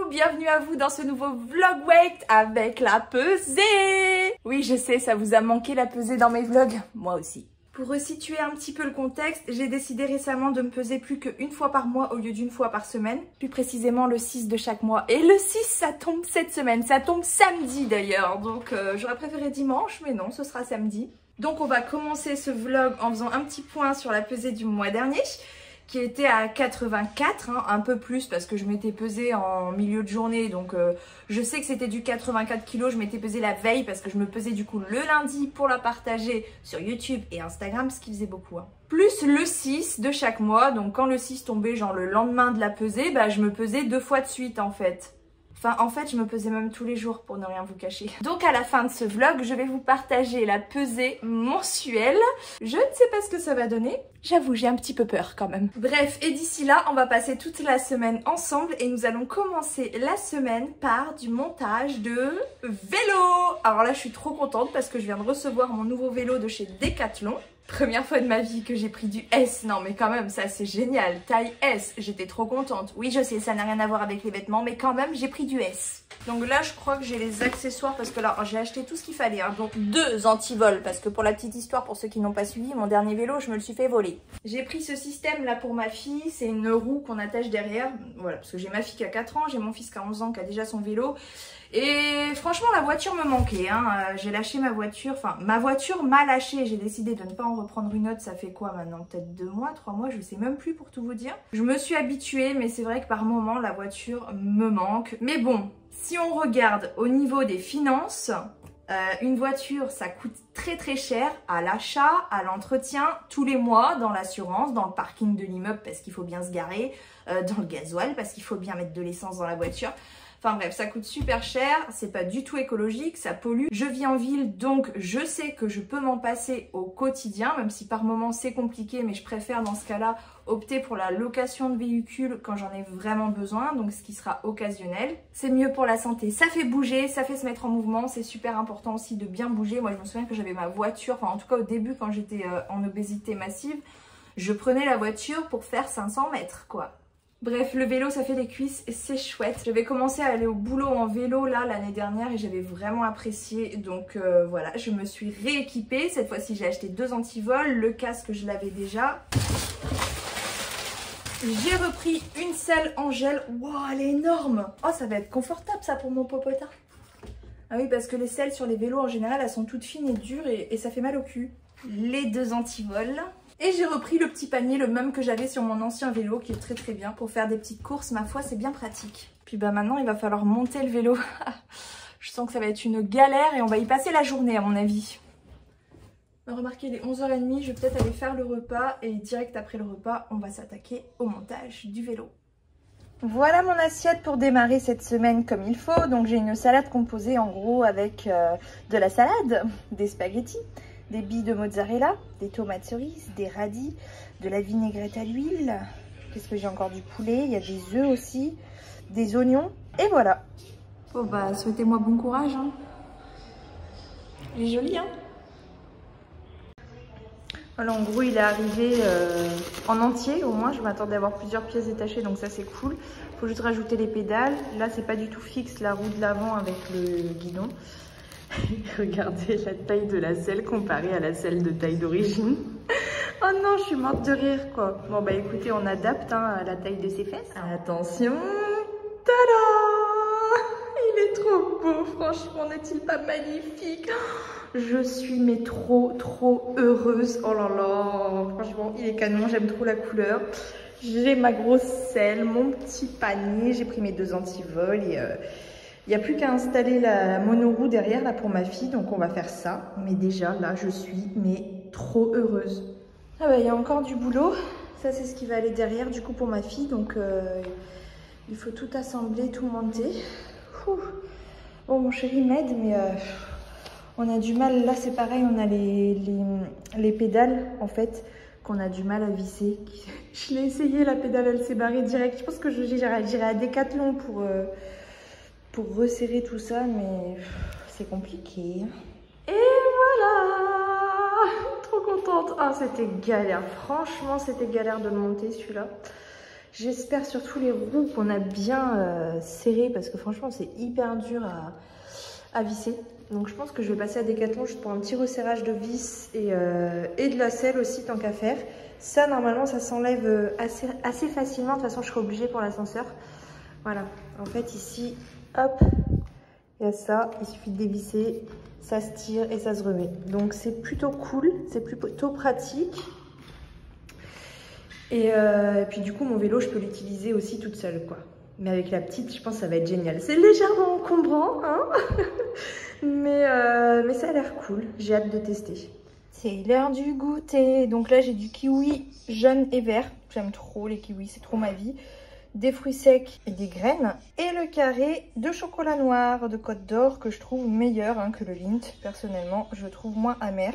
Bienvenue à vous dans ce nouveau vlog weight avec la pesée. Oui, je sais, ça vous a manqué la pesée dans mes vlogs, moi aussi. Pour resituer un petit peu le contexte, j'ai décidé récemment de me peser plus qu'une fois par mois au lieu d'une fois par semaine. Plus précisément le 6 de chaque mois. Et le 6, ça tombe cette semaine, ça tombe samedi d'ailleurs. Donc j'aurais préféré dimanche, mais non, ce sera samedi. Donc on va commencer ce vlog en faisant un petit point sur la pesée du mois dernier, qui était à 84, hein, un peu plus parce que je m'étais pesée en milieu de journée, donc je sais que c'était du 84 kg, je m'étais pesée la veille parce que je me pesais du coup le lundi pour la partager sur YouTube et Instagram, ce qui faisait beaucoup. Hein. Plus le 6 de chaque mois, donc quand le 6 tombait genre le lendemain de la pesée, bah je me pesais 2 fois de suite en fait. Enfin, en fait, je me pesais même tous les jours pour ne rien vous cacher. Donc à la fin de ce vlog, je vais vous partager la pesée mensuelle. Je ne sais pas ce que ça va donner. J'avoue, j'ai un petit peu peur quand même. Bref, et d'ici là, on va passer toute la semaine ensemble et nous allons commencer la semaine par du montage de vélo. Alors là, je suis trop contente parce que je viens de recevoir mon nouveau vélo de chez Decathlon. Première fois de ma vie que j'ai pris du S. Non mais quand même, ça c'est génial. Taille S, j'étais trop contente. Oui, je sais, ça n'a rien à voir avec les vêtements, mais quand même, j'ai pris du S. Donc là, je crois que j'ai les accessoires parce que là, j'ai acheté tout ce qu'il fallait. Hein. Donc 2 antivols parce que pour la petite histoire, pour ceux qui n'ont pas suivi, mon dernier vélo, je me le suis fait voler. J'ai pris ce système là pour ma fille. C'est une roue qu'on attache derrière. Voilà, parce que j'ai ma fille qui a 4 ans, j'ai mon fils qui a 11 ans qui a déjà son vélo. Et franchement, la voiture me manquait. Hein. J'ai lâché ma voiture. Enfin, ma voiture m'a lâché. J'ai décidé de ne pas en reprendre une autre. Ça fait quoi maintenant? Peut-être 2 mois, 3 mois, je sais même plus pour tout vous dire. Je me suis habituée, mais c'est vrai que par moment, la voiture me manque. Mais bon, si on regarde au niveau des finances, une voiture, ça coûte très très cher à l'achat, à l'entretien, tous les mois, dans l'assurance, dans le parking de l'immeuble parce qu'il faut bien se garer, dans le gasoil parce qu'il faut bien mettre de l'essence dans la voiture. Enfin bref, ça coûte super cher, c'est pas du tout écologique, ça pollue. Je vis en ville, donc je sais que je peux m'en passer au quotidien, même si par moments c'est compliqué, mais je préfère dans ce cas-là opter pour la location de véhicule quand j'en ai vraiment besoin, donc ce qui sera occasionnel. C'est mieux pour la santé, ça fait bouger, ça fait se mettre en mouvement, c'est super important aussi de bien bouger. Moi je me souviens que j'avais ma voiture, enfin en tout cas au début quand j'étais en obésité massive, je prenais la voiture pour faire 500 mètres quoi. Bref, le vélo, ça fait des cuisses et c'est chouette. J'avais commencé à aller au boulot en vélo là l'année dernière et j'avais vraiment apprécié. Donc voilà, je me suis rééquipée. Cette fois-ci, j'ai acheté 2 antivols. Le casque, je l'avais déjà. J'ai repris une selle en gel. Wow, elle est énorme. Oh, ça va être confortable ça pour mon popotin. Ah oui, parce que les selles sur les vélos en général, elles sont toutes fines et dures et ça fait mal au cul. Les 2 antivols. Et j'ai repris le petit panier, le même que j'avais sur mon ancien vélo, qui est très très bien pour faire des petites courses. Ma foi, c'est bien pratique. Puis bah maintenant, il va falloir monter le vélo. Je sens que ça va être une galère et on va y passer la journée à mon avis. Remarquez, il est 11h30, je vais peut-être aller faire le repas. Et direct après le repas, on va s'attaquer au montage du vélo. Voilà mon assiette pour démarrer cette semaine comme il faut. Donc j'ai une salade composée en gros avec de la salade, des spaghettis, des billes de mozzarella, des tomates cerises, des radis, de la vinaigrette à l'huile. Qu'est-ce que j'ai encore? Du poulet, il y a des œufs aussi, des oignons. Et voilà. Bon bah souhaitez-moi bon courage. Hein. Il est joli hein. Voilà, en gros il est arrivé en entier au moins. Je m'attendais à avoir plusieurs pièces détachées donc ça c'est cool. Il faut juste rajouter les pédales. Là c'est pas du tout fixe la roue de l'avant avec le guidon. Regardez la taille de la selle comparée à la selle de taille d'origine. Oh non, je suis morte de rire quoi. Bon bah écoutez, on adapte hein, à la taille de ses fesses. Attention, tada! Il est trop beau, franchement, n'est-il pas magnifique? Je suis mais trop heureuse. Oh là là, franchement, il est canon, j'aime trop la couleur. J'ai ma grosse selle, mon petit panier, j'ai pris mes 2 antivols et Il n'y a plus qu'à installer la monoroue derrière là pour ma fille, donc on va faire ça. Mais déjà là je suis trop heureuse. Ah bah il y a encore du boulot. Ça c'est ce qui va aller derrière du coup pour ma fille, donc il faut tout assembler, tout monter. Ouh. Bon mon chéri m'aide mais on a du mal, là c'est pareil, on a les pédales en fait qu'on a du mal à visser. Je l'ai essayé, la pédale elle s'est barrée direct. Je pense que j'irai à Decathlon pour resserrer tout ça, mais c'est compliqué. Et voilà, trop contente. Ah c'était galère, franchement c'était galère de le monter celui-là. J'espère surtout les roues qu'on a bien serrées parce que franchement c'est hyper dur à visser. Donc je pense que je vais passer à Decathlon juste pour un petit resserrage de vis et de la selle aussi tant qu'à faire. Ça normalement ça s'enlève assez facilement. De toute façon je serai obligée pour l'ascenseur. Voilà, en fait ici, hop, il y a ça. Il suffit de dévisser, ça se tire et ça se remet. Donc c'est plutôt cool, c'est plutôt pratique. Et puis du coup mon vélo je peux l'utiliser aussi toute seule quoi. Mais avec la petite je pense que ça va être génial. C'est légèrement encombrant hein. mais ça a l'air cool, j'ai hâte de tester. C'est l'heure du goûter. Donc là j'ai du kiwi jaune et vert. J'aime trop les kiwis, c'est trop ma vie. Des fruits secs et des graines. Et le carré de chocolat noir de Côte d'Or que je trouve meilleur hein, que le Lindt. Personnellement je trouve moins amer.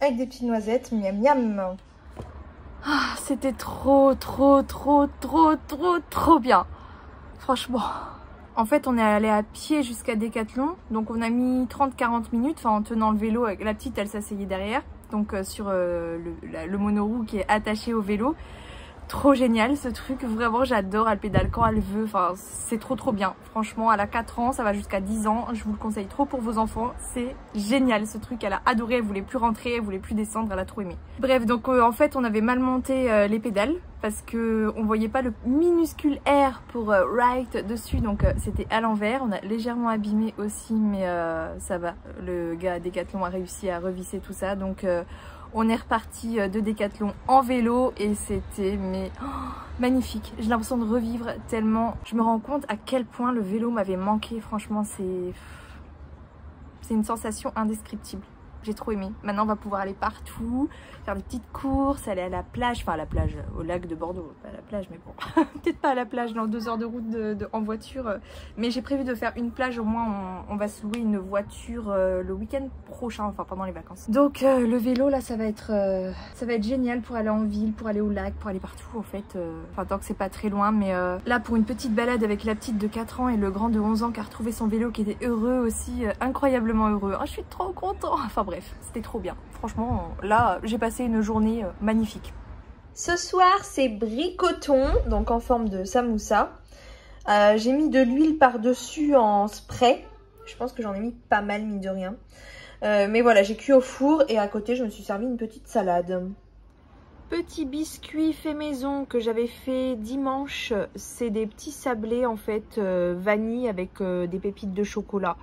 Avec des petites noisettes, miam miam. Ah, c'était trop bien. Franchement. En fait, on est allé à pied jusqu'à Decathlon. Donc, on a mis 30-40 minutes. Enfin, en tenant le vélo. Avec la petite, elle s'asseyait derrière. Donc, sur le monoroue qui est attaché au vélo. Trop génial ce truc. Vraiment, j'adore. Elle pédale quand elle veut. Enfin, c'est trop bien. Franchement, elle a 4 ans. Ça va jusqu'à 10 ans. Je vous le conseille trop pour vos enfants. C'est génial ce truc. Elle a adoré. Elle voulait plus rentrer. Elle voulait plus descendre. Elle a trop aimé. Bref, donc en fait, on avait mal monté les pédales. Parce que on voyait pas le minuscule R pour right dessus. Donc c'était à l'envers. On a légèrement abîmé aussi. Mais ça va. Le gars à Decathlon a réussi à revisser tout ça. Donc... on est reparti de Decathlon en vélo et c'était magnifique. J'ai l'impression de revivre tellement. Je me rends compte à quel point le vélo m'avait manqué. Franchement, c'est une sensation indescriptible. J'ai trop aimé. Maintenant, on va pouvoir aller partout, faire des petites courses, aller à la plage. Enfin, à la plage, au lac de Bordeaux. Pas à la plage, mais bon. Peut-être pas à la plage, dans 2 heures de route en voiture. Mais j'ai prévu de faire une plage. Au moins, on va se louer une voiture le week-end prochain, enfin pendant les vacances. Donc, le vélo, là, ça va être génial pour aller en ville, pour aller au lac, pour aller partout, en fait. Enfin, tant que c'est pas très loin. Mais là, pour une petite balade avec la petite de 4 ans et le grand de 11 ans qui a retrouvé son vélo, qui était heureux aussi, incroyablement heureux. Oh, je suis trop contente. Enfin, bref, c'était trop bien. Franchement, là, j'ai passé une journée magnifique. Ce soir, c'est bricoton, donc en forme de samoussa. J'ai mis de l'huile par-dessus en spray. Je pense que j'en ai mis pas mal, mine de rien. Mais voilà, j'ai cuit au four et à côté, je me suis servi une petite salade. Petit biscuit fait maison que j'avais fait dimanche. C'est des petits sablés, en fait, vanille avec des pépites de chocolat.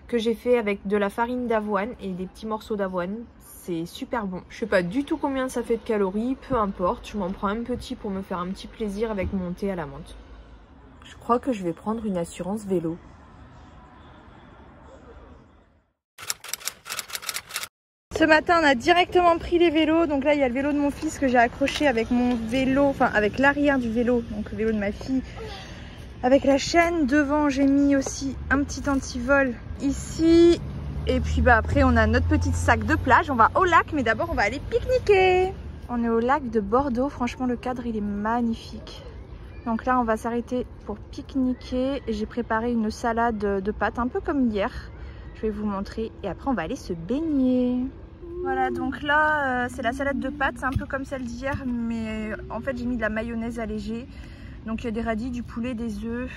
Que j'ai fait avec de la farine d'avoine et des petits morceaux d'avoine. C'est super bon. Je sais pas du tout combien ça fait de calories, peu importe. Je m'en prends un petit pour me faire un petit plaisir avec mon thé à la menthe. Je crois que je vais prendre une assurance vélo. Ce matin, on a directement pris les vélos. Donc là, il y a le vélo de mon fils que j'ai accroché avec mon vélo, enfin avec l'arrière du vélo, donc le vélo de ma fille. Avec la chaîne, devant j'ai mis aussi un petit antivol ici. Et puis bah après on a notre petit sac de plage, on va au lac mais d'abord on va aller pique-niquer. On est au lac de Bordeaux, franchement le cadre il est magnifique. Donc là on va s'arrêter pour pique-niquer. J'ai préparé une salade de pâtes un peu comme hier. Je vais vous montrer et après on va aller se baigner. Voilà donc là c'est la salade de pâtes, c'est un peu comme celle d'hier mais en fait j'ai mis de la mayonnaise allégée. Donc il y a des radis, du poulet, des œufs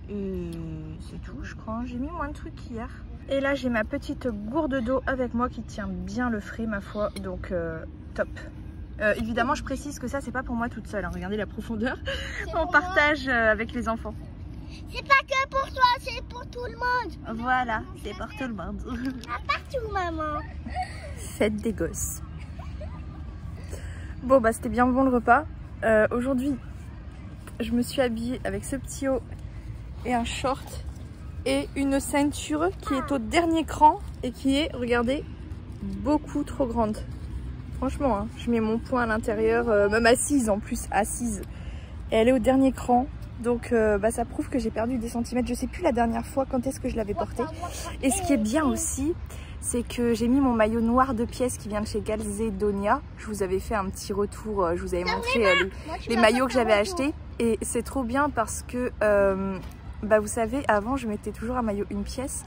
et c'est tout je crois. J'ai mis moins de trucs qu'hier. Et là j'ai ma petite gourde d'eau avec moi qui tient bien le frais ma foi. Donc top. Évidemment je précise que ça c'est pas pour moi toute seule. Hein. Regardez la profondeur. On partage avec les enfants. C'est pas que pour toi, c'est pour tout le monde. Voilà, c'est pour tout le monde. Partout maman. Fête des gosses. Bon bah c'était bien bon le repas. Aujourd'hui je me suis habillée avec ce petit haut et un short et une ceinture qui est au dernier cran et qui est, regardez, beaucoup trop grande. Franchement, hein, je mets mon poing à l'intérieur, même assise en plus, assise. Et elle est au dernier cran. Donc ça prouve que j'ai perdu des centimètres. Je sais plus la dernière fois quand est-ce que je l'avais porté. Et ce qui est bien aussi, c'est que j'ai mis mon maillot noir de pièces qui vient de chez Calzedonia. Je vous avais fait un petit retour, je vous avais montré les maillots que j'avais achetés. Et c'est trop bien parce que, vous savez, avant je mettais toujours un maillot une pièce.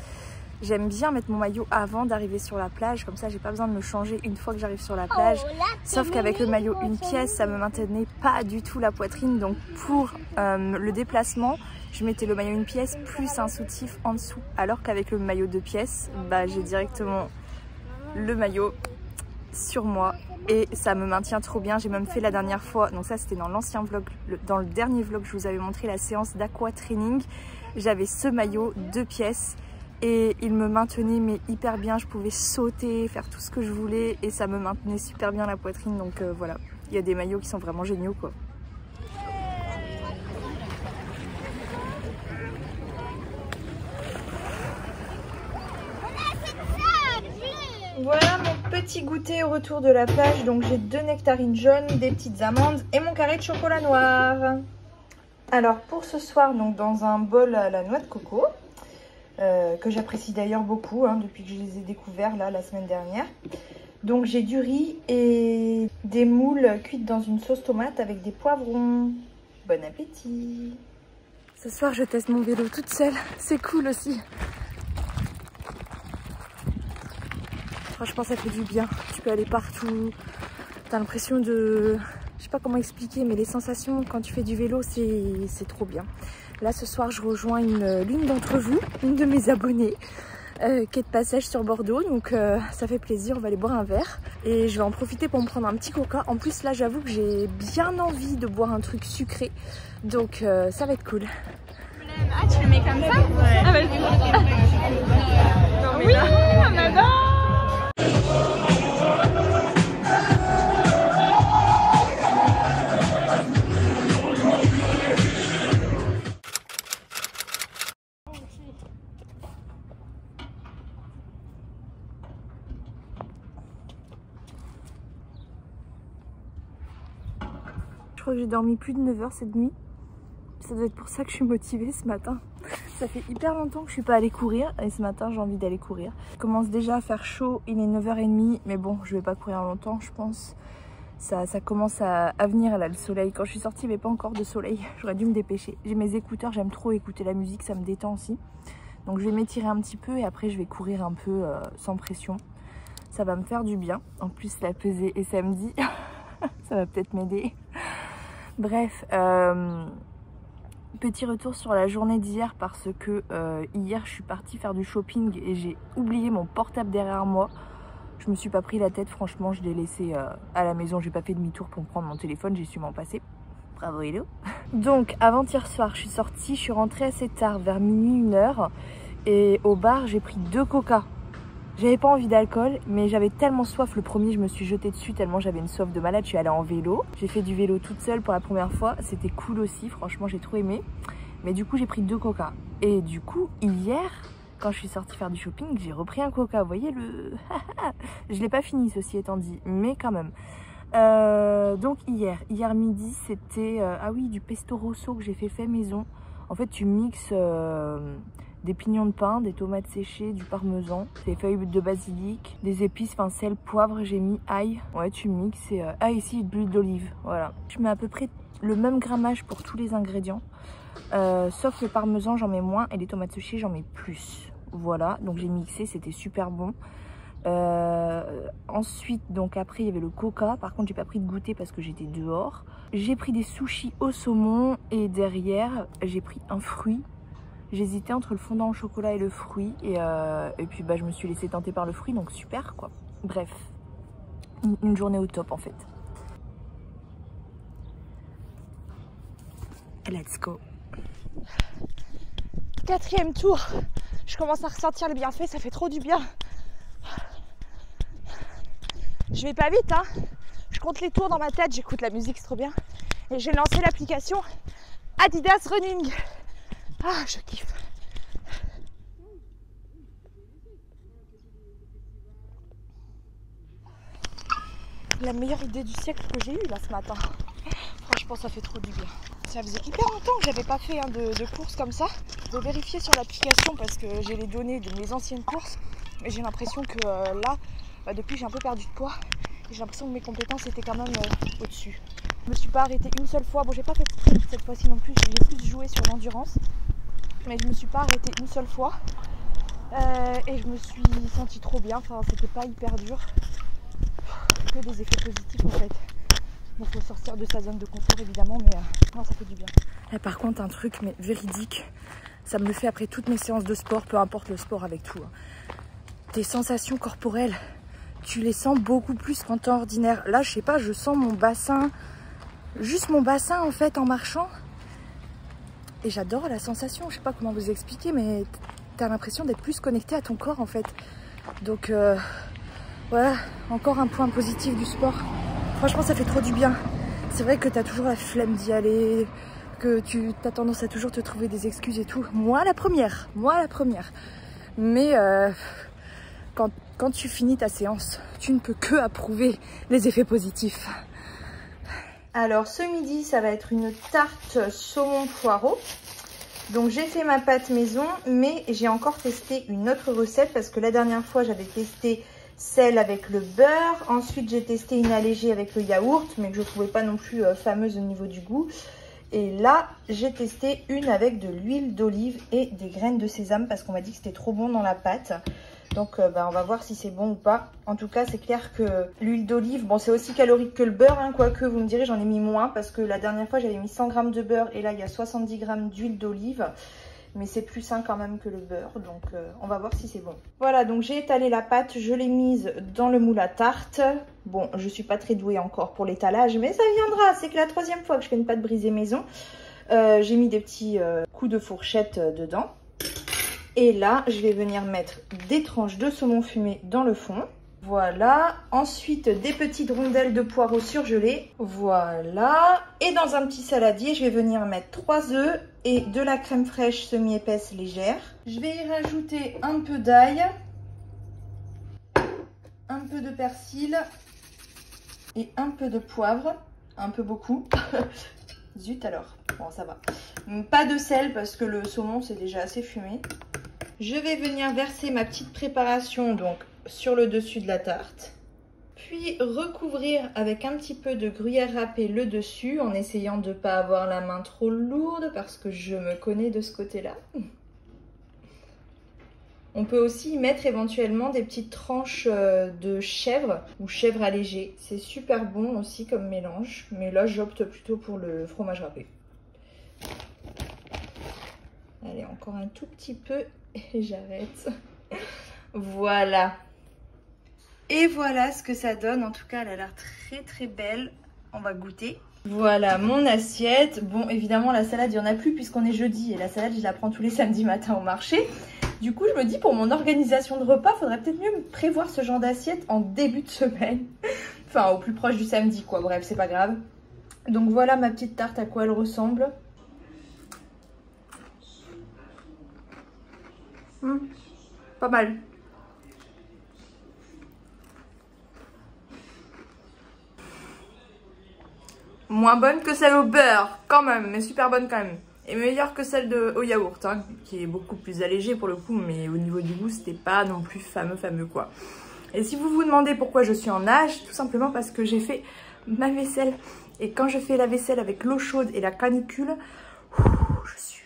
J'aime bien mettre mon maillot avant d'arriver sur la plage, comme ça j'ai pas besoin de me changer une fois que j'arrive sur la plage. Sauf qu'avec le maillot une pièce, ça me maintenait pas du tout la poitrine. Donc pour le déplacement, je mettais le maillot une pièce plus un soutif en dessous. Alors qu'avec le maillot deux pièces, j'ai directement le maillot sur moi et ça me maintient trop bien. J'ai même fait la dernière fois, donc ça c'était dans l'ancien vlog, dans le dernier vlog je vous avais montré la séance d'aqua training. J'avais ce maillot deux pièces. Et il me maintenait mais hyper bien, je pouvais sauter, faire tout ce que je voulais et ça me maintenait super bien la poitrine. Donc voilà, il y a des maillots qui sont vraiment géniaux quoi. Voilà mon petit goûter au retour de la plage. Donc j'ai 2 nectarines jaunes, des petites amandes et mon carré de chocolat noir. Alors pour ce soir, donc dans un bol à la noix de coco. Que j'apprécie d'ailleurs beaucoup depuis que je les ai découverts là la semaine dernière. Donc j'ai du riz et des moules cuites dans une sauce tomate avec des poivrons. Bon appétit. Ce soir je teste mon vélo toute seule, c'est cool aussi. Franchement ça fait du bien, tu peux aller partout. T'as l'impression de... Je sais pas comment expliquer mais les sensations quand tu fais du vélo c'est trop bien. Là ce soir je rejoins l'une d'entre vous, une de mes abonnées qui est de passage sur Bordeaux, donc ça fait plaisir, on va aller boire un verre et je vais en profiter pour me prendre un petit coca. En plus là j'avoue que j'ai bien envie de boire un truc sucré, donc ça va être cool. Ah tu le mets comme ça? Ouais. Ah vas-y. Oui, on adore. Je crois que j'ai dormi plus de 9 heures cette nuit. Ça doit être pour ça que je suis motivée ce matin. Ça fait hyper longtemps que je suis pas allée courir et ce matin j'ai envie d'aller courir. Il commence déjà à faire chaud, il est 9h30 mais bon je vais pas courir longtemps je pense. Ça commence à venir là le soleil. Quand je suis sortie il n'y avait pas encore de soleil, j'aurais dû me dépêcher. J'ai mes écouteurs, j'aime trop écouter la musique, ça me détend aussi. Donc je vais m'étirer un petit peu et après je vais courir un peu sans pression. Ça va me faire du bien. En plus la pesée est samedi, ça va peut-être m'aider. Bref, petit retour sur la journée d'hier parce que hier je suis partie faire du shopping et j'ai oublié mon portable derrière moi. Je me suis pas pris la tête, franchement je l'ai laissé à la maison, j'ai pas fait demi-tour pour prendre mon téléphone, j'ai su m'en passer. Bravo Hello. Donc avant-hier soir je suis sortie, je suis rentrée assez tard, vers minuit 1h et au bar j'ai pris 2 coca. J'avais pas envie d'alcool, mais j'avais tellement soif. Le premier, je me suis jetée dessus tellement j'avais une soif de malade. Je suis allée en vélo. J'ai fait du vélo toute seule pour la première fois. C'était cool aussi, franchement, j'ai trop aimé. Mais du coup, j'ai pris 2 coca. Et du coup, hier, quand je suis sortie faire du shopping, j'ai repris un coca. Vous voyez le... Je l'ai pas fini, ceci étant dit, mais quand même. Donc hier midi, c'était ah oui, du pesto rosso que j'ai fait maison. En fait, tu mixes... des pignons de pain, des tomates séchées, du parmesan, des feuilles de basilic, des épices, enfin sel, poivre, j'ai mis ail. Ouais, tu mixes et ah ici de l'huile d'olive, voilà. Je mets à peu près le même grammage pour tous les ingrédients, sauf le parmesan j'en mets moins et les tomates séchées j'en mets plus. Voilà, donc j'ai mixé, c'était super bon. Ensuite, donc après il y avait le coca. Par contre j'ai pas pris de goûter parce que j'étais dehors. J'ai pris des sushis au saumon et derrière j'ai pris un fruit. J'hésitais entre le fondant au chocolat et le fruit et puis je me suis laissée tenter par le fruit, donc super quoi. Bref, une journée au top en fait. Let's go. 4e tour, je commence à ressentir le bienfait, ça fait trop du bien. Je vais pas vite hein, je compte les tours dans ma tête, j'écoute la musique, c'est trop bien. Et j'ai lancé l'application Adidas Running. Ah, je kiffe. La meilleure idée du siècle que j'ai eue là ce matin. Franchement, ça fait trop du bien. Ça faisait hyper longtemps que j'avais pas fait de courses comme ça. Je vais vérifier sur l'application parce que j'ai les données de mes anciennes courses. Mais j'ai l'impression que là, depuis j'ai un peu perdu de poids. Et j'ai l'impression que mes compétences étaient quand même au-dessus. Je me suis pas arrêtée une seule fois. Bon, j'ai pas fait de sprint cette fois-ci non plus. J'ai plus joué sur l'endurance. Mais je me suis pas arrêtée une seule fois. Et je me suis sentie trop bien. Enfin, c'était pas hyper dur. Que des effets positifs en fait. Bon, faut sortir de sa zone de confort évidemment, mais non, ça fait du bien. Et par contre, un truc mais véridique, ça me le fait après toutes mes séances de sport, peu importe le sport avec tout. Tes sensations corporelles, tu les sens beaucoup plus qu'en temps ordinaire. Là, je sais pas, je sens mon bassin, juste mon bassin en fait en marchant. Et j'adore la sensation, je sais pas comment vous expliquer, mais t'as l'impression d'être plus connecté à ton corps en fait. Donc voilà, encore un point positif du sport. Franchement, ça fait trop du bien. C'est vrai que tu as toujours la flemme d'y aller, que tu as tendance à toujours te trouver des excuses et tout. Moi, la première. Mais quand tu finis ta séance, tu ne peux que approuver les effets positifs. Alors, ce midi, ça va être une tarte saumon poireau. Donc, j'ai fait ma pâte maison, mais j'ai encore testé une autre recette parce que la dernière fois, j'avais testé celle avec le beurre. Ensuite, j'ai testé une allégée avec le yaourt, mais que je ne trouvais pas non plus fameuse au niveau du goût. Et là, j'ai testé une avec de l'huile d'olive et des graines de sésame parce qu'on m'a dit que c'était trop bon dans la pâte. Donc, on va voir si c'est bon ou pas. En tout cas, c'est clair que l'huile d'olive, bon, c'est aussi calorique que le beurre, hein, quoique vous me direz, j'en ai mis moins parce que la dernière fois, j'avais mis 100 g de beurre et là, il y a 70 g d'huile d'olive. Mais c'est plus sain quand même que le beurre, donc on va voir si c'est bon. Voilà, donc j'ai étalé la pâte, je l'ai mise dans le moule à tarte. Bon, je suis pas très douée encore pour l'étalage, mais ça viendra. C'est que la troisième fois que je fais une pâte brisée maison. J'ai mis des petits coups de fourchette dedans. Et là, je vais venir mettre des tranches de saumon fumé dans le fond. Voilà. Ensuite, des petites rondelles de poireaux surgelées. Voilà. Et dans un petit saladier, je vais venir mettre 3 œufs et de la crème fraîche semi-épaisse légère. Je vais y rajouter un peu d'ail, un peu de persil et un peu de poivre. Un peu beaucoup. Zut alors. Bon, ça va. Pas de sel parce que le saumon, c'est déjà assez fumé. Je vais venir verser ma petite préparation donc sur le dessus de la tarte. Puis recouvrir avec un petit peu de gruyère râpée le dessus en essayant de ne pas avoir la main trop lourde parce que je me connais de ce côté-là. On peut aussi y mettre éventuellement des petites tranches de chèvre ou chèvre allégée. C'est super bon aussi comme mélange, mais là j'opte plutôt pour le fromage râpé. Allez, encore un tout petit peu et j'arrête. Voilà. Et voilà ce que ça donne. En tout cas, elle a l'air très très belle. On va goûter. Voilà mon assiette. Bon, évidemment, la salade, il n'y en a plus puisqu'on est jeudi. Et la salade, je la prends tous les samedis matins au marché. Du coup, je me dis, pour mon organisation de repas, il faudrait peut-être mieux prévoir ce genre d'assiette en début de semaine. Enfin, au plus proche du samedi, quoi. Bref, c'est pas grave. Donc voilà ma petite tarte, à quoi elle ressemble. Pas mal. Moins bonne que celle au beurre, quand même, mais super bonne quand même. Et meilleure que celle au yaourt, hein, qui est beaucoup plus allégée pour le coup, mais au niveau du goût, c'était pas non plus fameux quoi. Et si vous vous demandez pourquoi je suis en nage, tout simplement parce que j'ai fait ma vaisselle. Et quand je fais la vaisselle avec l'eau chaude et la canicule, je suis...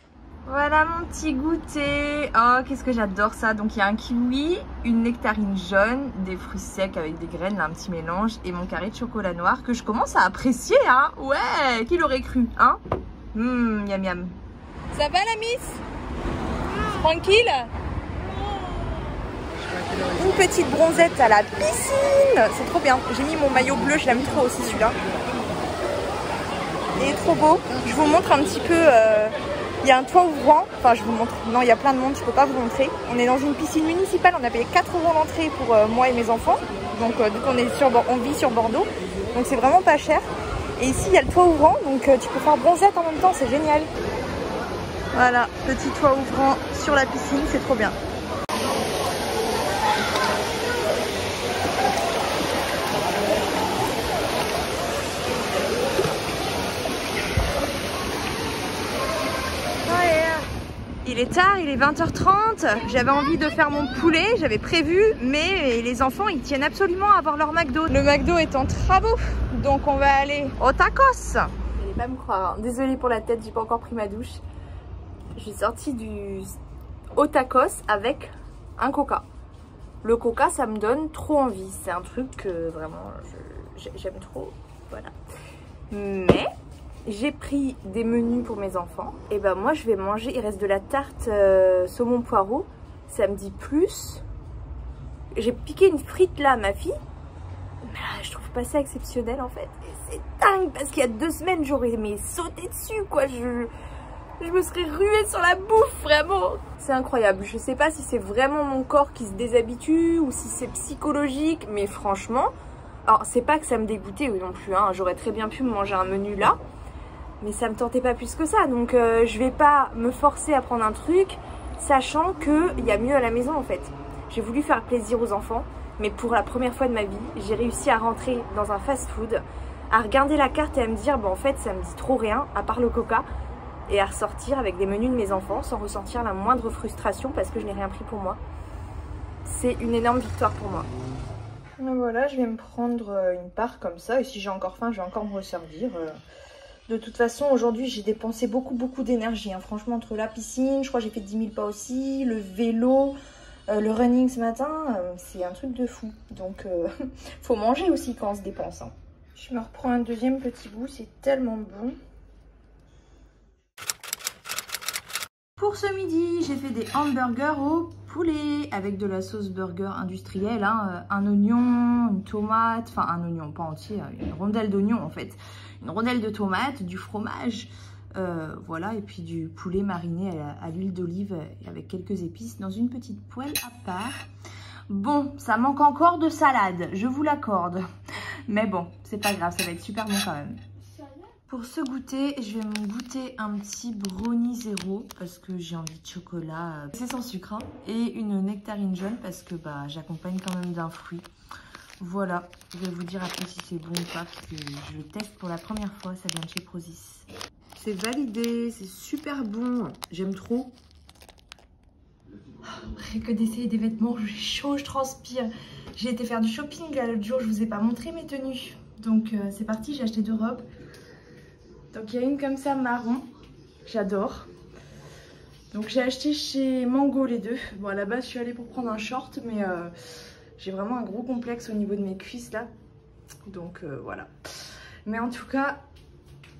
Voilà mon petit goûter. Oh, qu'est-ce que j'adore ça. Donc il y a un kiwi, une nectarine jaune, des fruits secs avec des graines, là, un petit mélange, et mon carré de chocolat noir que je commence à apprécier, hein. Ouais, qui l'aurait cru, hein. Miam miam. Ça va la miss? Tranquille? Une petite bronzette à la piscine. C'est trop bien. J'ai mis mon maillot bleu, je l'aime trop aussi celui-là. Il est trop beau. Je vous montre un petit peu... Il y a un toit ouvrant, enfin je vous montre, non il y a plein de monde, je peux pas vous montrer. On est dans une piscine municipale, on a payé 4 € l'entrée pour moi et mes enfants. Donc on vit sur Bordeaux, donc c'est vraiment pas cher. Et ici il y a le toit ouvrant, donc tu peux faire bronzette en même temps, c'est génial. Voilà, petit toit ouvrant sur la piscine, c'est trop bien. Il est tard, il est 20h30. J'avais envie de faire mon poulet, j'avais prévu, mais les enfants ils tiennent absolument à avoir leur McDo. Le McDo est en travaux, donc on va aller au tacos. Vous n'allez pas me croire, hein. Désolée pour la tête, j'ai pas encore pris ma douche. Je suis sortie au tacos avec un coca. Le coca, ça me donne trop envie. C'est un truc que vraiment j'aime trop. Voilà. Mais j'ai pris des menus pour mes enfants. Et ben moi, je vais manger. Il reste de la tarte saumon poireau. Samedi plus. J'ai piqué une frite là à ma fille. Mais là, je trouve pas ça exceptionnel en fait. Et c'est dingue parce qu'il y a 2 semaines, j'aurais aimé sauter dessus quoi. Je me serais ruée sur la bouffe, vraiment. C'est incroyable. Je sais pas si c'est vraiment mon corps qui se déshabitue ou si c'est psychologique. Mais franchement, alors c'est pas que ça me dégoûtait non plus. Hein. J'aurais très bien pu me manger un menu là. Mais ça me tentait pas plus que ça. Donc je vais pas me forcer à prendre un truc, sachant qu'il y a mieux à la maison en fait. J'ai voulu faire plaisir aux enfants. Mais pour la première fois de ma vie, j'ai réussi à rentrer dans un fast-food, à regarder la carte et à me dire, bon en fait ça me dit trop rien, à part le coca. Et à ressortir avec des menus de mes enfants sans ressentir la moindre frustration parce que je n'ai rien pris pour moi. C'est une énorme victoire pour moi. Voilà, je vais me prendre une part comme ça et si j'ai encore faim, je vais encore me resservir. De toute façon, aujourd'hui, j'ai dépensé beaucoup d'énergie. Hein. Franchement, entre la piscine, je crois que j'ai fait 10 000 pas aussi, le vélo, le running ce matin, c'est un truc de fou. Donc, faut manger aussi quand on se dépense. Hein. Je me reprends un deuxième petit bout, c'est tellement bon. Pour ce midi, j'ai fait des hamburgers au poulet avec de la sauce burger industrielle, hein, un oignon, une tomate, enfin un oignon pas entier, une rondelle d'oignon en fait, une rondelle de tomate, du fromage, voilà, et puis du poulet mariné à l'huile d'olive avec quelques épices dans une petite poêle à part. Bon, ça manque encore de salade, je vous l'accorde, mais bon, c'est pas grave, ça va être super bon quand même. Pour ce goûter, je vais me goûter un petit brownie zéro parce que j'ai envie de chocolat. C'est sans sucre. Hein, et une nectarine jaune parce que bah, j'accompagne quand même d'un fruit. Voilà, je vais vous dire après si c'est bon ou pas parce que je le teste pour la première fois. Ça vient de chez Prozis. C'est validé, c'est super bon. J'aime trop. Rien que d'essayer des vêtements, j'ai chaud, je transpire. J'ai été faire du shopping l'autre jour, je vous ai pas montré mes tenues. Donc c'est parti, j'ai acheté 2 robes. Donc il y a une comme ça marron, j'adore. Donc j'ai acheté chez Mango les 2. Bon à la base je suis allée pour prendre un short mais j'ai vraiment un gros complexe au niveau de mes cuisses là. Donc voilà. Mais en tout cas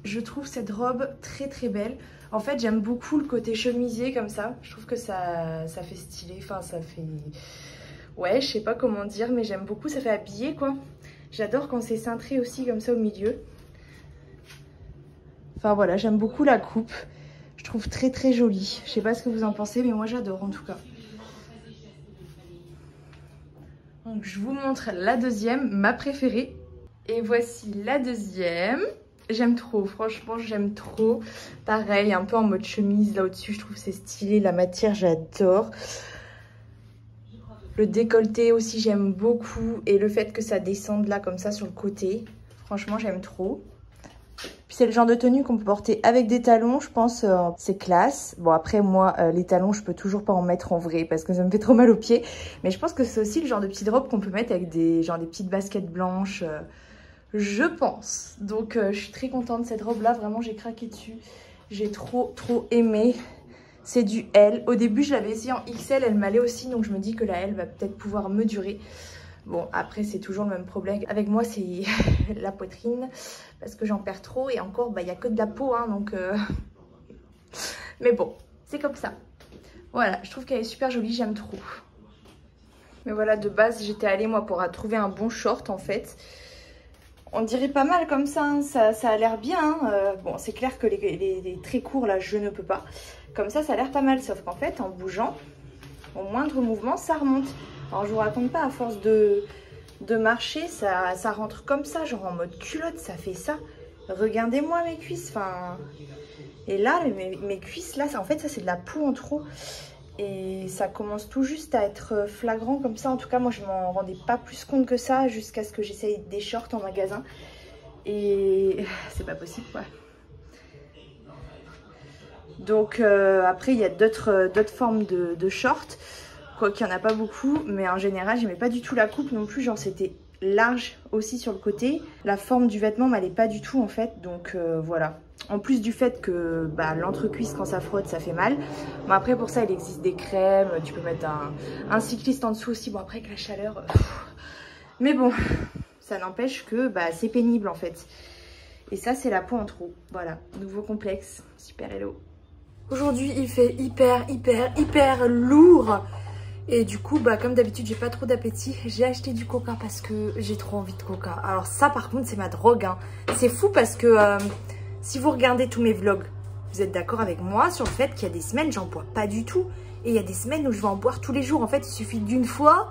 je trouve cette robe très belle. En fait j'aime beaucoup le côté chemisier comme ça. Je trouve que ça fait stylé, enfin ça fait... Ouais je sais pas comment dire mais j'aime beaucoup, ça fait habillé quoi. J'adore quand c'est cintré aussi comme ça au milieu. Enfin voilà, j'aime beaucoup la coupe. Je trouve très jolie. Je sais pas ce que vous en pensez, mais moi j'adore en tout cas. Donc je vous montre la deuxième, ma préférée. Et voici la deuxième. J'aime trop, franchement j'aime trop. Pareil, un peu en mode chemise là au-dessus, je trouve c'est stylé. La matière, j'adore. Le décolleté aussi, j'aime beaucoup. Et le fait que ça descende là comme ça sur le côté. Franchement, j'aime trop. Puis c'est le genre de tenue qu'on peut porter avec des talons, je pense, c'est classe. Bon après moi, les talons, je peux toujours pas en mettre en vrai parce que ça me fait trop mal aux pieds. Mais je pense que c'est aussi le genre de petite robe qu'on peut mettre avec des petites baskets blanches, je pense. Donc je suis très contente de cette robe-là, vraiment j'ai craqué dessus. J'ai trop aimé. C'est du L. Au début, je l'avais essayé en XL, elle m'allait aussi, donc je me dis que la L va peut-être pouvoir me durer. Bon, après, c'est toujours le même problème. Avec moi, c'est la poitrine, parce que j'en perds trop. Et encore, bah, y a que de la peau, hein, donc... Mais bon, c'est comme ça. Voilà, je trouve qu'elle est super jolie, j'aime trop. Mais voilà, de base, j'étais allée, moi, pour trouver un bon short, en fait. On dirait pas mal comme ça, hein. Ça a l'air bien. Hein. Bon, c'est clair que les très courts, là, je ne peux pas. Comme ça a l'air pas mal, sauf qu'en fait, en bougeant, au moindre mouvement, ça remonte. Alors je vous raconte pas, à force de marcher, ça rentre comme ça, genre en mode culotte, ça fait ça. Regardez-moi mes cuisses, enfin... Et là, mes cuisses, là, en fait, ça c'est de la peau en trop. Et ça commence tout juste à être flagrant comme ça. En tout cas, moi, je m'en rendais pas plus compte que ça jusqu'à ce que j'essaye des shorts en magasin. Et c'est pas possible, quoi. Donc après il y a d'autres formes de shorts, quoi qu'il n'y en a pas beaucoup, mais en général j'aimais pas du tout la coupe non plus, genre c'était large aussi sur le côté. La forme du vêtement m'allait pas du tout en fait, donc voilà. En plus du fait que bah, l'entrecuisse quand ça frotte ça fait mal. Bon après pour ça il existe des crèmes, tu peux mettre un cycliste en dessous aussi, bon après avec la chaleur... Mais bon, ça n'empêche que bah, c'est pénible en fait. Et ça c'est la peau en trop, voilà, nouveau complexe, super hello. Aujourd'hui il fait hyper lourd. Et du coup, bah, comme d'habitude, j'ai pas trop d'appétit. J'ai acheté du coca parce que j'ai trop envie de coca. Alors ça, par contre, c'est ma drogue. Hein. C'est fou parce que si vous regardez tous mes vlogs, vous êtes d'accord avec moi sur le fait qu'il y a des semaines, j'en bois pas du tout. Et il y a des semaines où je vais en boire tous les jours. En fait, il suffit d'une fois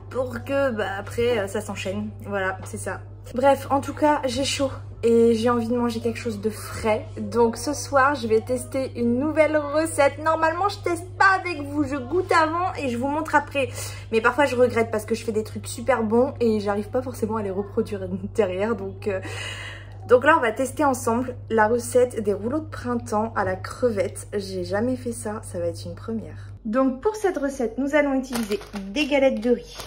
pour que, bah, après, ça s'enchaîne. Voilà, c'est ça. Bref, en tout cas, j'ai chaud. Et j'ai envie de manger quelque chose de frais. Donc ce soir, je vais tester une nouvelle recette. Normalement, je teste pas avec vous. Je goûte avant et je vous montre après. Mais parfois, je regrette parce que je fais des trucs super bons et j'arrive pas forcément à les reproduire derrière. Donc là, on va tester ensemble la recette des rouleaux de printemps à la crevette. J'ai jamais fait ça. Ça va être une première. Donc pour cette recette, nous allons utiliser des galettes de riz,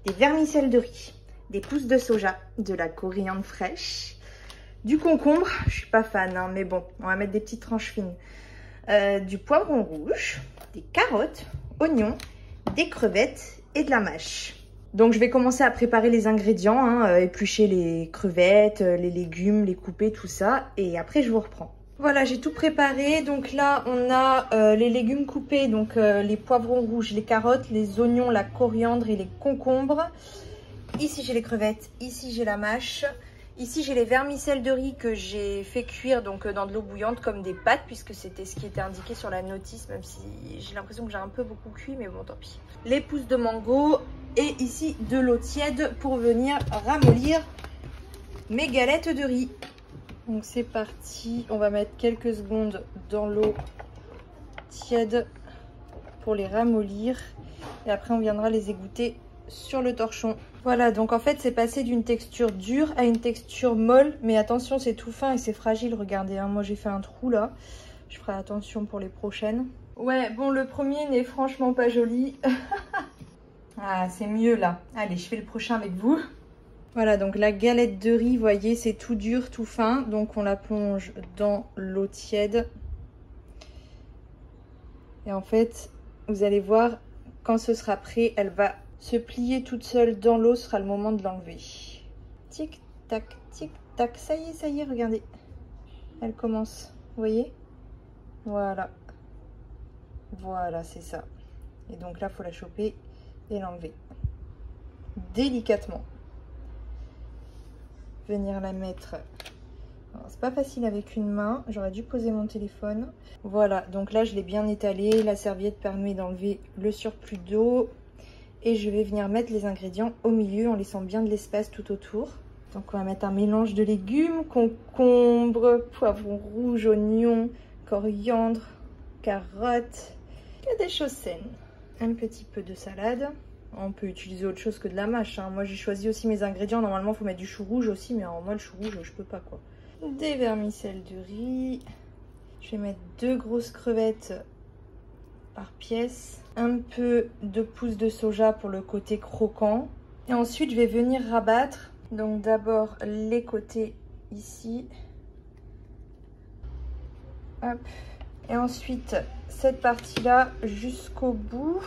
des vermicelles de riz, des pousses de soja, de la coriandre fraîche, du concombre, je suis pas fan, hein, mais bon, on va mettre des petites tranches fines. Du poivron rouge, des carottes, oignons, des crevettes et de la mâche. Donc je vais commencer à préparer les ingrédients, hein, éplucher les crevettes, les légumes, les couper, tout ça. Et après je vous reprends. Voilà, j'ai tout préparé. Donc là, on a les légumes coupés, donc les poivrons rouges, les carottes, les oignons, la coriandre et les concombres. Ici, j'ai les crevettes. Ici, j'ai la mâche. Ici, j'ai les vermicelles de riz que j'ai fait cuire donc dans de l'eau bouillante comme des pâtes, puisque c'était ce qui était indiqué sur la notice, même si j'ai l'impression que j'ai un peu beaucoup cuit, mais bon, tant pis. Les pousses de mango et ici de l'eau tiède pour venir ramollir mes galettes de riz. Donc c'est parti, on va mettre quelques secondes dans l'eau tiède pour les ramollir et après on viendra les égoutter sur le torchon. Voilà, donc en fait c'est passé d'une texture dure à une texture molle, mais attention c'est tout fin et c'est fragile, regardez, hein, moi j'ai fait un trou là, je ferai attention pour les prochaines. Ouais, bon le premier n'est franchement pas joli. Ah c'est mieux là, allez je fais le prochain avec vous. Voilà, donc la galette de riz, vous voyez c'est tout dur, tout fin, donc on la plonge dans l'eau tiède. Et en fait, vous allez voir, quand ce sera prêt, elle va se plier toute seule dans l'eau, sera le moment de l'enlever. Tic tac, ça y est, regardez. Elle commence, vous voyez? Voilà. Voilà, c'est ça. Et donc là, il faut la choper et l'enlever. Délicatement. Venir la mettre... C'est pas facile avec une main, j'aurais dû poser mon téléphone. Voilà, donc là je l'ai bien étalé, la serviette permet d'enlever le surplus d'eau. Et je vais venir mettre les ingrédients au milieu en laissant bien de l'espace tout autour. Donc on va mettre un mélange de légumes, concombre, poivron rouge, oignon, coriandre, carottes, et des choses saines. Un petit peu de salade. On peut utiliser autre chose que de la mâche, hein. Moi j'ai choisi aussi mes ingrédients, normalement il faut mettre du chou rouge aussi, mais moi le chou rouge je peux pas quoi. Des vermicelles de riz. Je vais mettre 2 grosses crevettes par pièce. Un peu de pousses de soja pour le côté croquant. Et ensuite, je vais venir rabattre. Donc d'abord les côtés ici. Hop. Et ensuite, cette partie-là jusqu'au bout.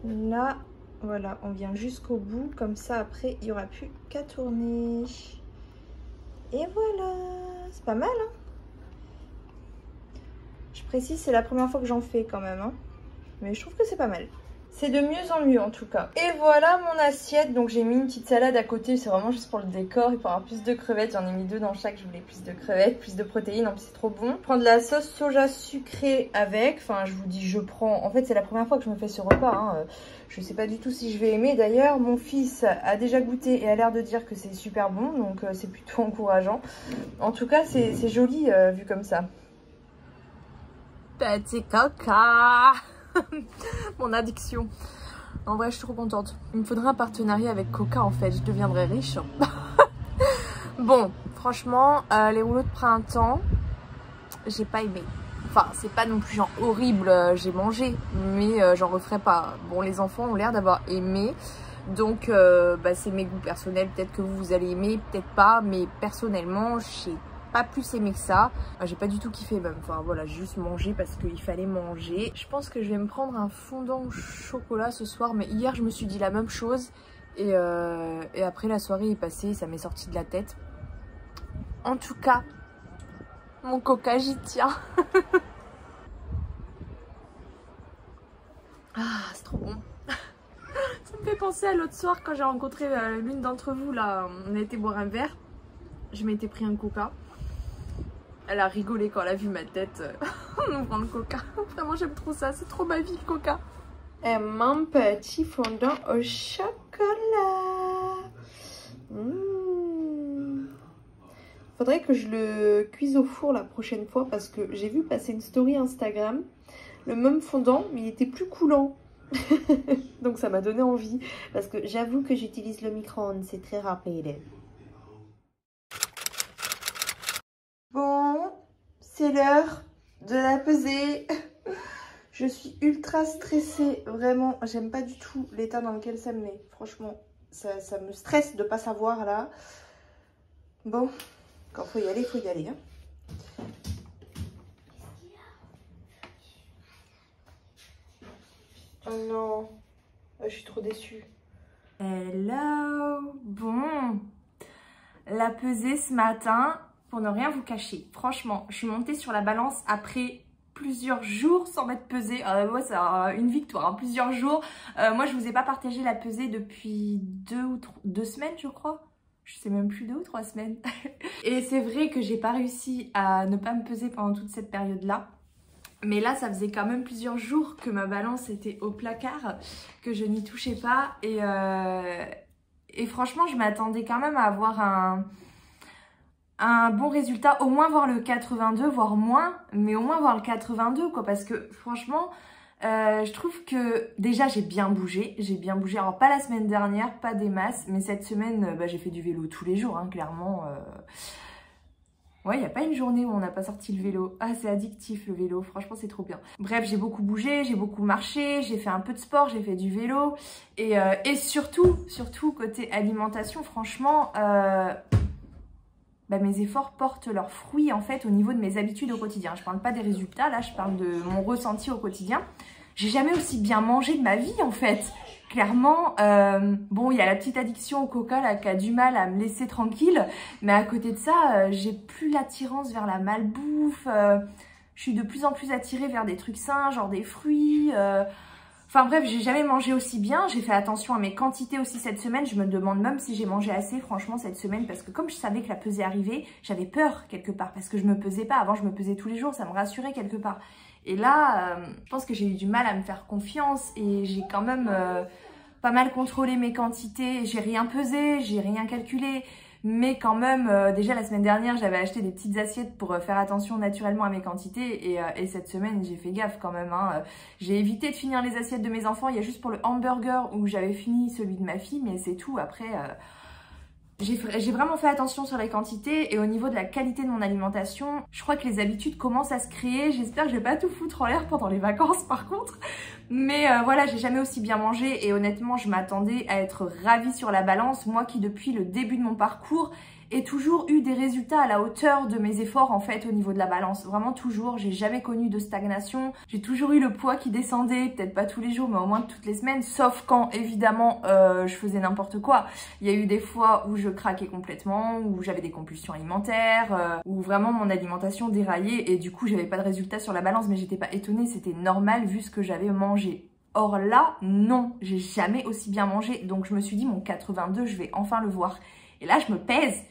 Là, voilà, on vient jusqu'au bout. Comme ça, après, il n'y aura plus qu'à tourner. Et voilà, c'est pas mal, hein? Je précise, c'est la première fois que j'en fais quand même, hein. Mais je trouve que c'est pas mal. C'est de mieux en mieux en tout cas. Et voilà mon assiette. Donc j'ai mis une petite salade à côté. C'est vraiment juste pour le décor et pour avoir plus de crevettes. J'en ai mis 2 dans chaque. Je voulais plus de crevettes, plus de protéines. En plus c'est trop bon. Prendre de la sauce soja sucrée avec. Enfin je vous dis je prends. En fait c'est la première fois que je me fais ce repas, hein. Je sais pas du tout si je vais aimer. D'ailleurs mon fils a déjà goûté et a l'air de dire que c'est super bon. Donc c'est plutôt encourageant. En tout cas c'est joli vu comme ça. Petit coca. Mon addiction. En vrai je suis trop contente. Il me faudrait un partenariat avec Coca en fait. Je deviendrais riche. Bon franchement les rouleaux de printemps j'ai pas aimé. Enfin, c'est pas non plus genre horrible, j'ai mangé, mais j'en referai pas. Bon, les enfants ont l'air d'avoir aimé, donc c'est mes goûts personnels. Peut-être que vous allez aimer, peut-être pas, mais personnellement, j'ai pas plus aimé que ça. J'ai pas du tout kiffé même. Enfin voilà, j'ai juste mangé parce qu'il fallait manger. Je pense que je vais me prendre un fondant au chocolat ce soir, mais hier je me suis dit la même chose. Et après la soirée est passée, ça m'est sorti de la tête. En tout cas, mon coca, j'y tiens. Ah, c'est trop bon. Ça me fait penser à l'autre soir quand j'ai rencontré l'une d'entre vous là. On a été boire un verre. Je m'étais pris un coca. Elle a rigolé quand elle a vu ma tête en ouvrant le coca. Vraiment, j'aime trop ça. C'est trop ma vie, le coca. Et mon petit fondant au chocolat. Faudrait que je le cuise au four la prochaine fois parce que j'ai vu passer une story Instagram. Le même fondant, mais il était plus coulant. Donc ça m'a donné envie. Parce que j'avoue que j'utilise le micro-ondes. C'est très rapide. Bon, c'est l'heure de la pesée. Je suis ultra stressée, vraiment. J'aime pas du tout l'état dans lequel ça me met. Franchement, ça me stresse de pas savoir là. Bon, quand faut y aller, faut y aller. Hein. Oh non, je suis trop déçue. Hello. Bon, la pesée ce matin. Pour ne rien vous cacher, franchement, je suis montée sur la balance après plusieurs jours sans m'être pesée. Ouais, c'est une victoire, hein, plusieurs jours. Moi, je vous ai pas partagé la pesée depuis 2 semaines, je crois. Je sais même plus, 2 ou 3 semaines. Et c'est vrai que j'ai pas réussi à ne pas me peser pendant toute cette période-là. Mais là, ça faisait quand même plusieurs jours que ma balance était au placard, que je n'y touchais pas. Et franchement, je m'attendais quand même à avoir un bon résultat, au moins voir le 82, voire moins, mais au moins voir le 82 quoi, parce que franchement, je trouve que déjà j'ai bien bougé, alors pas la semaine dernière, pas des masses, mais cette semaine, j'ai fait du vélo tous les jours, hein, clairement. Ouais, il n'y a pas une journée où on n'a pas sorti le vélo. Ah, c'est addictif le vélo, franchement c'est trop bien. Bref, j'ai beaucoup bougé, j'ai beaucoup marché, j'ai fait un peu de sport, j'ai fait du vélo, et surtout côté alimentation, franchement... mes efforts portent leurs fruits en fait au niveau de mes habitudes au quotidien. Je parle pas des résultats, là je parle de mon ressenti au quotidien. J'ai jamais aussi bien mangé de ma vie en fait. Clairement, bon il y a la petite addiction au coca là qui a du mal à me laisser tranquille. Mais à côté de ça, j'ai plus l'attirance vers la malbouffe. Je suis de plus en plus attirée vers des trucs sains, genre des fruits... Enfin bref, j'ai jamais mangé aussi bien, j'ai fait attention à mes quantités aussi cette semaine, je me demande même si j'ai mangé assez franchement cette semaine parce que comme je savais que la pesée arrivait, j'avais peur quelque part parce que je me pesais pas, avant je me pesais tous les jours, ça me rassurait quelque part. Et là, je pense que j'ai eu du mal à me faire confiance et j'ai quand même pas mal contrôlé mes quantités, j'ai rien pesé, j'ai rien calculé. Mais quand même, déjà la semaine dernière, j'avais acheté des petites assiettes pour faire attention naturellement à mes quantités. Et cette semaine, j'ai fait gaffe quand même. Hein. J'ai évité de finir les assiettes de mes enfants. Il y a juste pour le hamburger où j'avais fini celui de ma fille, mais c'est tout. Après, j'ai vraiment fait attention sur les quantités. Et au niveau de la qualité de mon alimentation, je crois que les habitudes commencent à se créer. J'espère que je vais pas tout foutre en l'air pendant les vacances par contre. Mais voilà, j'ai jamais aussi bien mangé et honnêtement, je m'attendais à être ravie sur la balance. Moi qui, depuis le début de mon parcours, ai toujours eu des résultats à la hauteur de mes efforts en fait au niveau de la balance. Vraiment toujours, j'ai jamais connu de stagnation. J'ai toujours eu le poids qui descendait, peut-être pas tous les jours, mais au moins toutes les semaines. Sauf quand, évidemment, je faisais n'importe quoi. Il y a eu des fois où je craquais complètement, où j'avais des compulsions alimentaires, où vraiment mon alimentation déraillait et du coup, j'avais pas de résultats sur la balance, mais j'étais pas étonnée, c'était normal vu ce que j'avais mangé. Or là, non, j'ai jamais aussi bien mangé. Donc je me suis dit, mon 82, je vais enfin le voir. Et là, je me pèse.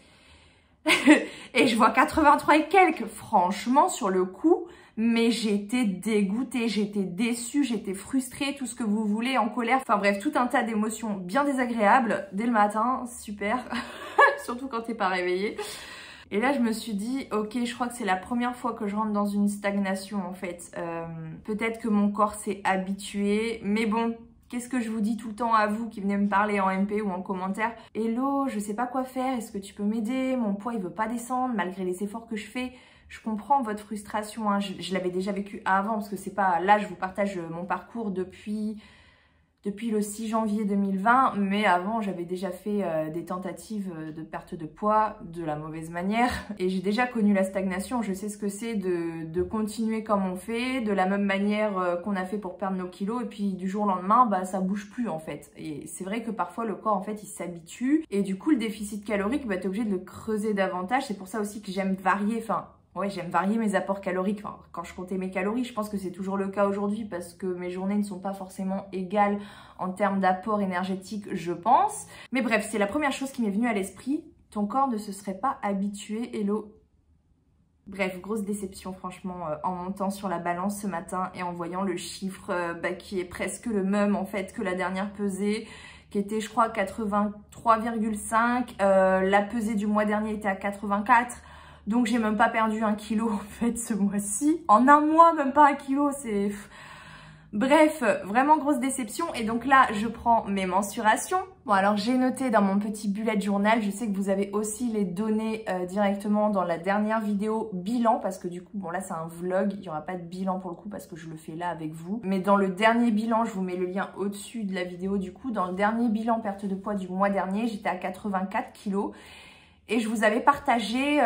Et je vois 83 et quelques, franchement sur le coup, mais j'étais dégoûtée, j'étais déçue, j'étais frustrée, tout ce que vous voulez, en colère, enfin bref, tout un tas d'émotions bien désagréables dès le matin, super, surtout quand t'es pas réveillée. Et là je me suis dit, ok, je crois que c'est la première fois que je rentre dans une stagnation en fait, peut-être que mon corps s'est habitué, mais bon... Qu'est-ce que je vous dis tout le temps à vous qui venez me parler en MP ou en commentaire? Hello, je sais pas quoi faire, est-ce que tu peux m'aider? Mon poids il veut pas descendre malgré les efforts que je fais. Je comprends votre frustration, hein. Je l'avais déjà vécu avant parce que c'est pas... Là, je vous partage mon parcours depuis le 6 janvier 2020, mais avant j'avais déjà fait des tentatives de perte de poids de la mauvaise manière et j'ai déjà connu la stagnation. Je sais ce que c'est de continuer comme on fait, de la même manière qu'on a fait pour perdre nos kilos, et puis du jour au lendemain, bah ça bouge plus en fait. Et c'est vrai que parfois le corps en fait il s'habitue, et du coup le déficit calorique, bah t'es obligé de le creuser davantage. C'est pour ça aussi que j'aime varier, ouais, j'aime varier mes apports caloriques. Enfin, quand je comptais mes calories, je pense que c'est toujours le cas aujourd'hui parce que mes journées ne sont pas forcément égales en termes d'apport énergétique, je pense. Mais bref, c'est la première chose qui m'est venue à l'esprit. Ton corps ne se serait pas habitué, Hello. Bref, grosse déception franchement en montant sur la balance ce matin et en voyant le chiffre qui est presque le même en fait que la dernière pesée, qui était je crois 83,5. La pesée du mois dernier était à 84. Donc j'ai même pas perdu 1 kilo en fait ce mois-ci. En un mois, même pas 1 kilo, c'est... Bref, vraiment grosse déception. Et donc là, je prends mes mensurations. Bon alors j'ai noté dans mon petit bullet journal, je sais que vous avez aussi les données directement dans la dernière vidéo bilan, parce que du coup, bon là c'est un vlog, il n'y aura pas de bilan pour le coup parce que je le fais là avec vous. Mais dans le dernier bilan, je vous mets le lien au-dessus de la vidéo du coup, dans le dernier bilan perte de poids du mois dernier, j'étais à 84 kilos. Et je vous avais partagé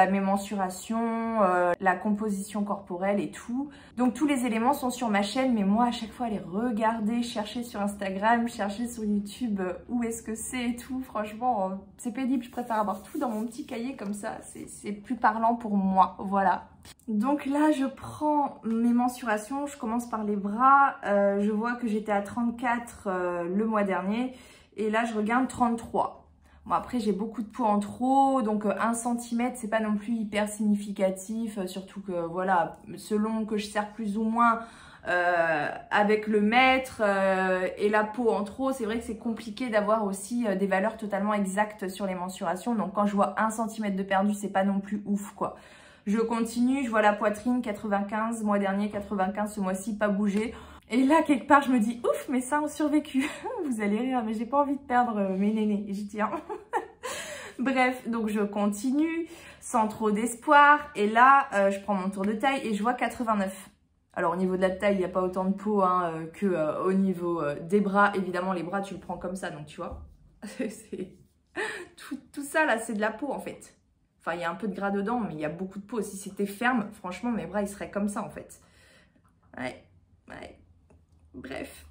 mes mensurations, la composition corporelle et tout. Donc tous les éléments sont sur ma chaîne, mais moi à chaque fois aller regarder, chercher sur Instagram, chercher sur YouTube où est-ce que c'est et tout. Franchement, c'est pénible, je préfère avoir tout dans mon petit cahier comme ça, c'est plus parlant pour moi, voilà. Donc là je prends mes mensurations, je commence par les bras. Je vois que j'étais à 34 le mois dernier et là je regarde 33. Bon après j'ai beaucoup de peau en trop, donc 1 cm c'est pas non plus hyper significatif, surtout que voilà, selon que je serre plus ou moins avec le mètre et la peau en trop, c'est vrai que c'est compliqué d'avoir aussi des valeurs totalement exactes sur les mensurations. Donc quand je vois 1 cm de perdu, c'est pas non plus ouf quoi. Je continue, je vois la poitrine 95, mois dernier 95, ce mois-ci pas bougé. Et là, quelque part, je me dis, ouf, mes seins ont survécu. Vous allez rire, mais j'ai pas envie de perdre mes nénés, j'y tiens. Bref, donc je continue, sans trop d'espoir. Et là, je prends mon tour de taille et je vois 89. Alors, au niveau de la taille, il n'y a pas autant de peau que au niveau des bras. Évidemment, les bras, tu le prends comme ça, donc tu vois. tout ça, là, c'est de la peau, en fait. Enfin, il y a un peu de gras dedans, mais il y a beaucoup de peau. Si c'était ferme, franchement, mes bras, ils seraient comme ça, en fait. Ouais. Bref,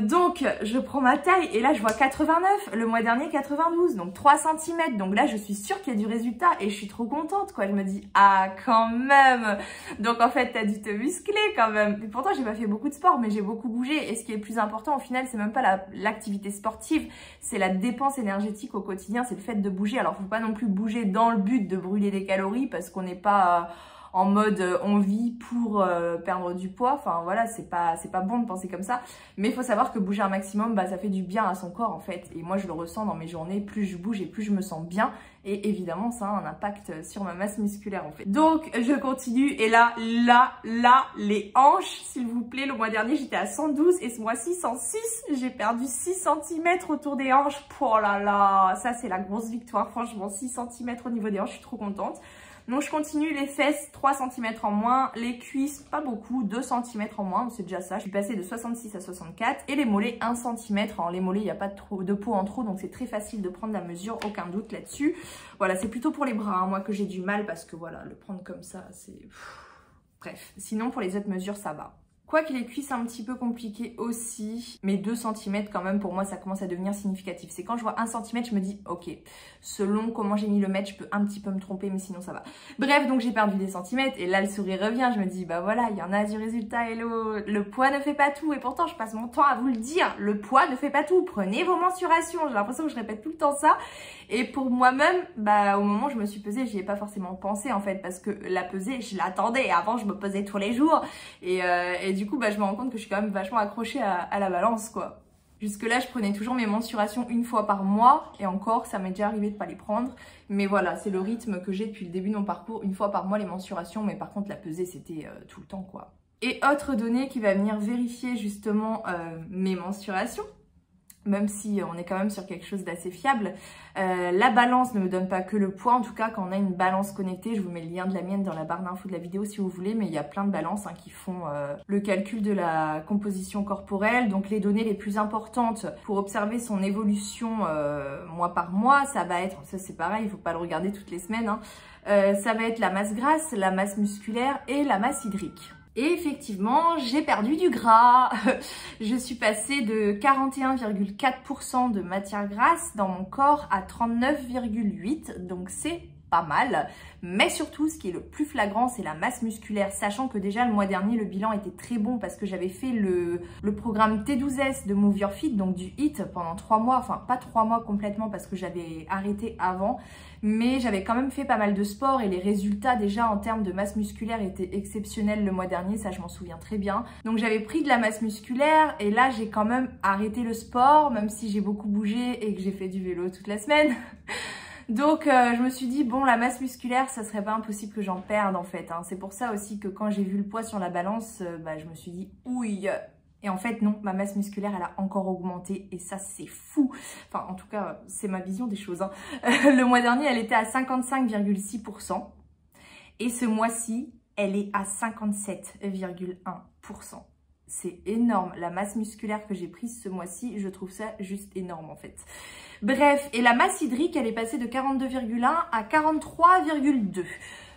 donc je prends ma taille et là je vois 89, le mois dernier 92, donc 3 cm. Donc là je suis sûre qu'il y a du résultat et je suis trop contente quoi. Je me dis ah quand même. Donc en fait t'as dû te muscler quand même. Et pourtant j'ai pas fait beaucoup de sport mais j'ai beaucoup bougé. Et ce qui est le plus important au final c'est même pas l'activité sportive, c'est la dépense énergétique au quotidien, c'est le fait de bouger. Alors faut pas non plus bouger dans le but de brûler des calories parce qu'on n'est pas... en mode on vit pour perdre du poids, enfin voilà, c'est pas bon de penser comme ça, mais il faut savoir que bouger un maximum, ça fait du bien à son corps en fait, et moi je le ressens dans mes journées, plus je bouge et plus je me sens bien, et évidemment ça a un impact sur ma masse musculaire en fait. Donc je continue, et là, les hanches, s'il vous plaît, le mois dernier j'étais à 112, et ce mois-ci 106, j'ai perdu 6 cm autour des hanches, oh là là, ça c'est la grosse victoire, franchement, 6 cm au niveau des hanches, je suis trop contente. Donc je continue, les fesses 3 cm en moins, les cuisses pas beaucoup, 2 cm en moins, c'est déjà ça. Je suis passée de 66 à 64 et les mollets 1 cm. Alors les mollets, il n'y a pas de peau en trop, donc c'est très facile de prendre la mesure, aucun doute là-dessus. Voilà, c'est plutôt pour les bras, hein, moi que j'ai du mal parce que voilà, le prendre comme ça, c'est... Bref, sinon pour les autres mesures, ça va. Quoique les cuisses un petit peu compliquées aussi, mais 2 cm quand même pour moi ça commence à devenir significatif. C'est quand je vois 1 cm, je me dis ok, selon comment j'ai mis le mètre, je peux un petit peu me tromper mais sinon ça va. Bref, donc j'ai perdu des centimètres et là le sourire revient, je me dis bah voilà, il y en a du résultat, hello. Le poids ne fait pas tout et pourtant je passe mon temps à vous le dire, le poids ne fait pas tout, prenez vos mensurations. J'ai l'impression que je répète tout le temps ça. Et pour moi-même, au moment où je me suis pesée, j'y ai pas forcément pensé en fait parce que la pesée, je l'attendais. Avant, je me pesais tous les jours et du coup, je me rends compte que je suis quand même vachement accrochée à la balance quoi. Jusque-là, je prenais toujours mes mensurations une fois par mois et encore, ça m'est déjà arrivé de pas les prendre. Mais voilà, c'est le rythme que j'ai depuis le début de mon parcours, une fois par mois les mensurations, mais par contre la pesée, c'était tout le temps quoi. Et autre donnée qui va venir vérifier justement mes mensurations. même si on est quand même sur quelque chose d'assez fiable. La balance ne me donne pas que le poids, en tout cas quand on a une balance connectée, je vous mets le lien de la mienne dans la barre d'infos de la vidéo si vous voulez, mais il y a plein de balances qui font le calcul de la composition corporelle, donc les données les plus importantes pour observer son évolution mois par mois, ça va être, ça c'est pareil, il ne faut pas le regarder toutes les semaines, ça va être la masse grasse, la masse musculaire et la masse hydrique. Et effectivement, j'ai perdu du gras. Je suis passée de 41,4% de matière grasse dans mon corps à 39,8%. Donc c'est pas mal. Mais surtout, ce qui est le plus flagrant, c'est la masse musculaire. Sachant que déjà, le mois dernier, le bilan était très bon parce que j'avais fait le programme T12S de Move Your Fit, donc du HIIT pendant 3 mois. Enfin, pas 3 mois complètement parce que j'avais arrêté avant. Mais j'avais quand même fait pas mal de sport et les résultats déjà en termes de masse musculaire étaient exceptionnels le mois dernier, ça je m'en souviens très bien. Donc j'avais pris de la masse musculaire et là j'ai quand même arrêté le sport, même si j'ai beaucoup bougé et que j'ai fait du vélo toute la semaine. Donc je me suis dit bon, la masse musculaire ça serait pas impossible que j'en perde en fait. C'est pour ça aussi que quand j'ai vu le poids sur la balance, je me suis dit ouille. Et en fait, non, ma masse musculaire, elle a encore augmenté et ça, c'est fou. Enfin, en tout cas, c'est ma vision des choses. Le mois dernier, elle était à 55,6%. Et ce mois-ci, elle est à 57,1%. C'est énorme. La masse musculaire que j'ai prise ce mois-ci, je trouve ça juste énorme en fait. Bref, et la masse hydrique, elle est passée de 42,1 à 43,2.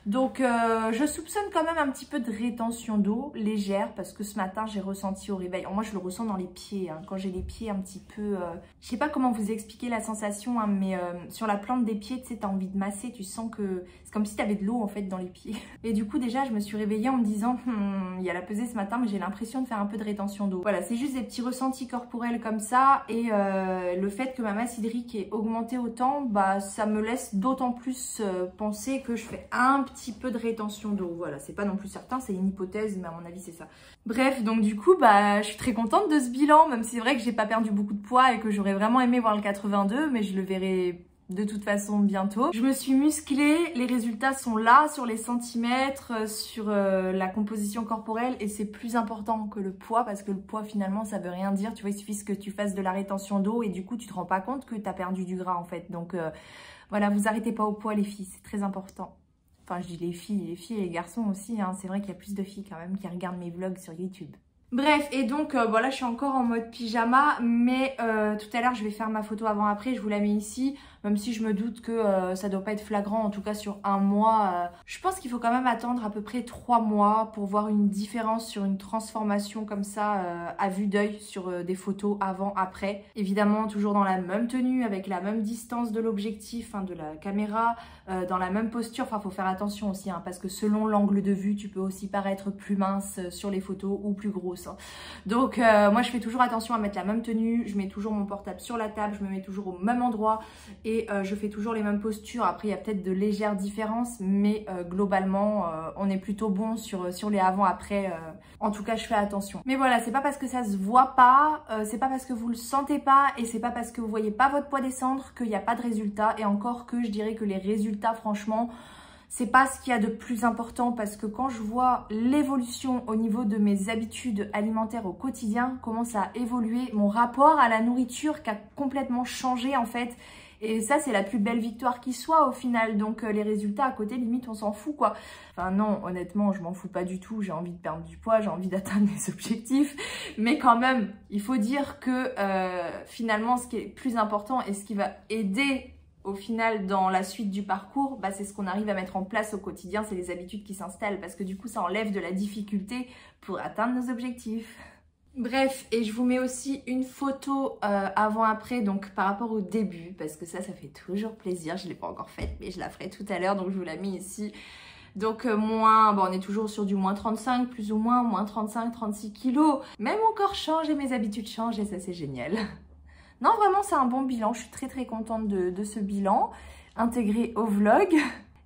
Donc je soupçonne quand même un petit peu de rétention d'eau légère parce que ce matin j'ai ressenti au réveil, moi je le ressens dans les pieds, quand j'ai les pieds un petit peu, je sais pas comment vous expliquer la sensation, mais sur la plante des pieds, tu sais, t'as envie de masser, tu sens que c'est comme si t'avais de l'eau en fait dans les pieds. Et du coup déjà je me suis réveillée en me disant, il y a la pesée ce matin mais j'ai l'impression de faire un peu de rétention d'eau. Voilà, c'est juste des petits ressentis corporels comme ça et le fait que ma masse hydrique ait augmenté autant, ça me laisse d'autant plus penser que je fais un petit peu de rétention d'eau. Voilà, c'est pas non plus certain, c'est une hypothèse, mais à mon avis c'est ça. Bref, donc du coup, je suis très contente de ce bilan, même si c'est vrai que j'ai pas perdu beaucoup de poids et que j'aurais vraiment aimé voir le 82, mais je le verrai de toute façon bientôt. Je me suis musclée, les résultats sont là sur les centimètres, sur la composition corporelle et c'est plus important que le poids parce que le poids finalement ça veut rien dire. Tu vois, il suffit que tu fasses de la rétention d'eau et du coup tu te rends pas compte que tu as perdu du gras en fait. Donc voilà, vous arrêtez pas au poids les filles, c'est très important. Enfin, je dis les filles et les garçons aussi, c'est vrai qu'il y a plus de filles quand même qui regardent mes vlogs sur YouTube. Bref, et donc voilà, je suis encore en mode pyjama, mais tout à l'heure je vais faire ma photo avant-après, je vous la mets ici, même si je me doute que ça doit pas être flagrant, en tout cas sur un mois. Je pense qu'il faut quand même attendre à peu près 3 mois pour voir une différence sur une transformation comme ça à vue d'œil sur des photos avant-après. Évidemment, toujours dans la même tenue, avec la même distance de l'objectif, de la caméra, dans la même posture. Enfin, faut faire attention aussi, parce que selon l'angle de vue, tu peux aussi paraître plus mince sur les photos ou plus grosse. Donc moi je fais toujours attention à mettre la même tenue, je mets toujours mon portable sur la table, je me mets toujours au même endroit et je fais toujours les mêmes postures. Après il y a peut-être de légères différences, mais globalement on est plutôt bon sur les avant-après. En tout cas je fais attention. Mais voilà, c'est pas parce que ça se voit pas, c'est pas parce que vous le sentez pas et c'est pas parce que vous voyez pas votre poids descendre qu'il n'y a pas de résultats. Et encore que je dirais que les résultats franchement, c'est pas ce qu'il y a de plus important parce que quand je vois l'évolution au niveau de mes habitudes alimentaires au quotidien, comment ça a évolué, mon rapport à la nourriture qui a complètement changé en fait. Et ça, c'est la plus belle victoire qui soit au final. Donc les résultats à côté, limite, on s'en fout quoi. Enfin non, honnêtement, je m'en fous pas du tout. J'ai envie de perdre du poids, j'ai envie d'atteindre mes objectifs. Mais quand même, il faut dire que finalement, ce qui est plus important et ce qui va aider au final dans la suite du parcours, c'est ce qu'on arrive à mettre en place au quotidien, c'est les habitudes qui s'installent parce que du coup ça enlève de la difficulté pour atteindre nos objectifs. Bref, et je vous mets aussi une photo avant-après, donc par rapport au début, parce que ça fait toujours plaisir. Je ne l'ai pas encore faite, mais je la ferai tout à l'heure, donc je vous la mets ici. Donc on est toujours sur du moins 35, plus ou moins 35, 36 kilos. Mais mon corps change et mes habitudes changent et ça c'est génial. Non, vraiment, c'est un bon bilan. Je suis très contente de ce bilan intégré au vlog.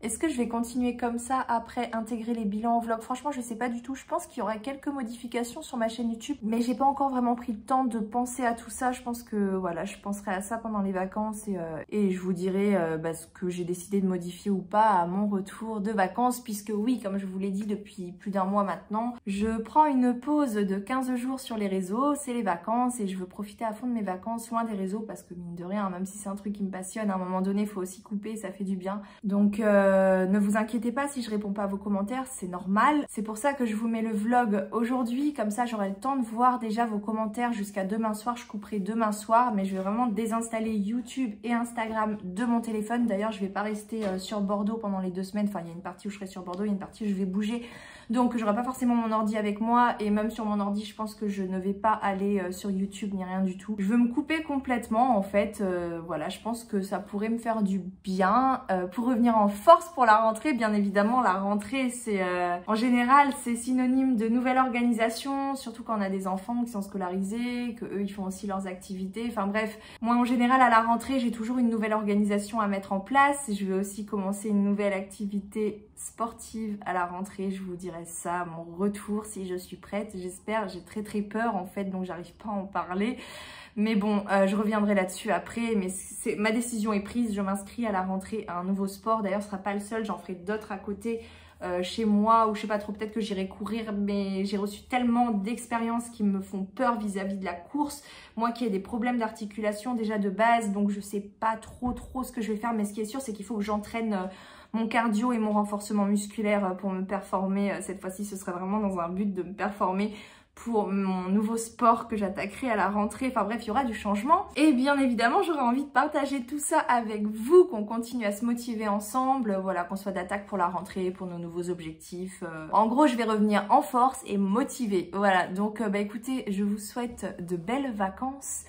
Est-ce que je vais continuer comme ça après intégrer les bilans en vlog? Franchement, je sais pas du tout. Je pense qu'il y aura quelques modifications sur ma chaîne YouTube, mais j'ai pas encore vraiment pris le temps de penser à tout ça. Je pense que voilà, je penserai à ça pendant les vacances et je vous dirai ce que j'ai décidé de modifier ou pas à mon retour de vacances, puisque oui, comme je vous l'ai dit depuis plus d'un mois maintenant, je prends une pause de 15 jours sur les réseaux. C'est les vacances et je veux profiter à fond de mes vacances loin des réseaux parce que mine de rien, même si c'est un truc qui me passionne, à un moment donné, il faut aussi couper, ça fait du bien. Donc ne vous inquiétez pas si je réponds pas à vos commentaires, c'est normal. C'est pour ça que je vous mets le vlog aujourd'hui, comme ça j'aurai le temps de voir déjà vos commentaires jusqu'à demain soir. Je couperai demain soir, mais je vais vraiment désinstaller YouTube et Instagram de mon téléphone. D'ailleurs, je vais pas rester sur Bordeaux pendant les 2 semaines. Enfin, il y a une partie où je serai sur Bordeaux, il y a une partie où je vais bouger. Donc j'aurai pas forcément mon ordi avec moi, et même sur mon ordi, je pense que je ne vais pas aller sur YouTube ni rien du tout. Je veux me couper complètement en fait. Voilà, je pense que ça pourrait me faire du bien pour revenir en force pour la rentrée. Bien évidemment, la rentrée, c'est en général, c'est synonyme de nouvelle organisation, surtout quand on a des enfants qui sont scolarisés, que eux ils font aussi leurs activités. Enfin bref, moi en général à la rentrée, j'ai toujours une nouvelle organisation à mettre en place. Je vais aussi commencer une nouvelle activité sportive à la rentrée, je vous dirai ça à mon retour si je suis prête, j'espère. J'ai très peur en fait, donc j'arrive pas à en parler. Mais bon, je reviendrai là-dessus après, mais ma décision est prise, je m'inscris à la rentrée à un nouveau sport. D'ailleurs, ce sera pas le seul, j'en ferai d'autres à côté chez moi, ou je sais pas trop, peut-être que j'irai courir, mais j'ai reçu tellement d'expériences qui me font peur vis-à-vis de la course. Moi qui ai des problèmes d'articulation déjà de base, donc je sais pas trop ce que je vais faire, mais ce qui est sûr, c'est qu'il faut que j'entraîne mon cardio et mon renforcement musculaire pour me performer. Cette fois-ci, ce sera vraiment dans un but de me performer pour mon nouveau sport que j'attaquerai à la rentrée. Enfin bref, il y aura du changement. Et bien évidemment, j'aurais envie de partager tout ça avec vous, qu'on continue à se motiver ensemble, voilà, qu'on soit d'attaque pour la rentrée, pour nos nouveaux objectifs. En gros, je vais revenir en force et motivée. Voilà, donc écoutez, je vous souhaite de belles vacances.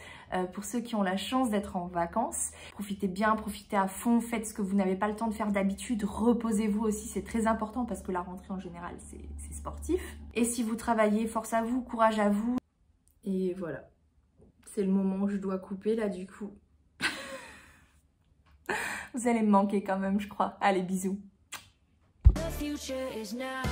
Pour ceux qui ont la chance d'être en vacances, profitez bien, profitez à fond, faites ce que vous n'avez pas le temps de faire d'habitude, reposez-vous aussi, c'est très important parce que la rentrée en général c'est sportif. Et si vous travaillez, force à vous, courage à vous. Et voilà, c'est le moment où je dois couper là du coup. Vous allez me manquer quand même, je crois. Allez, bisous. The future is now.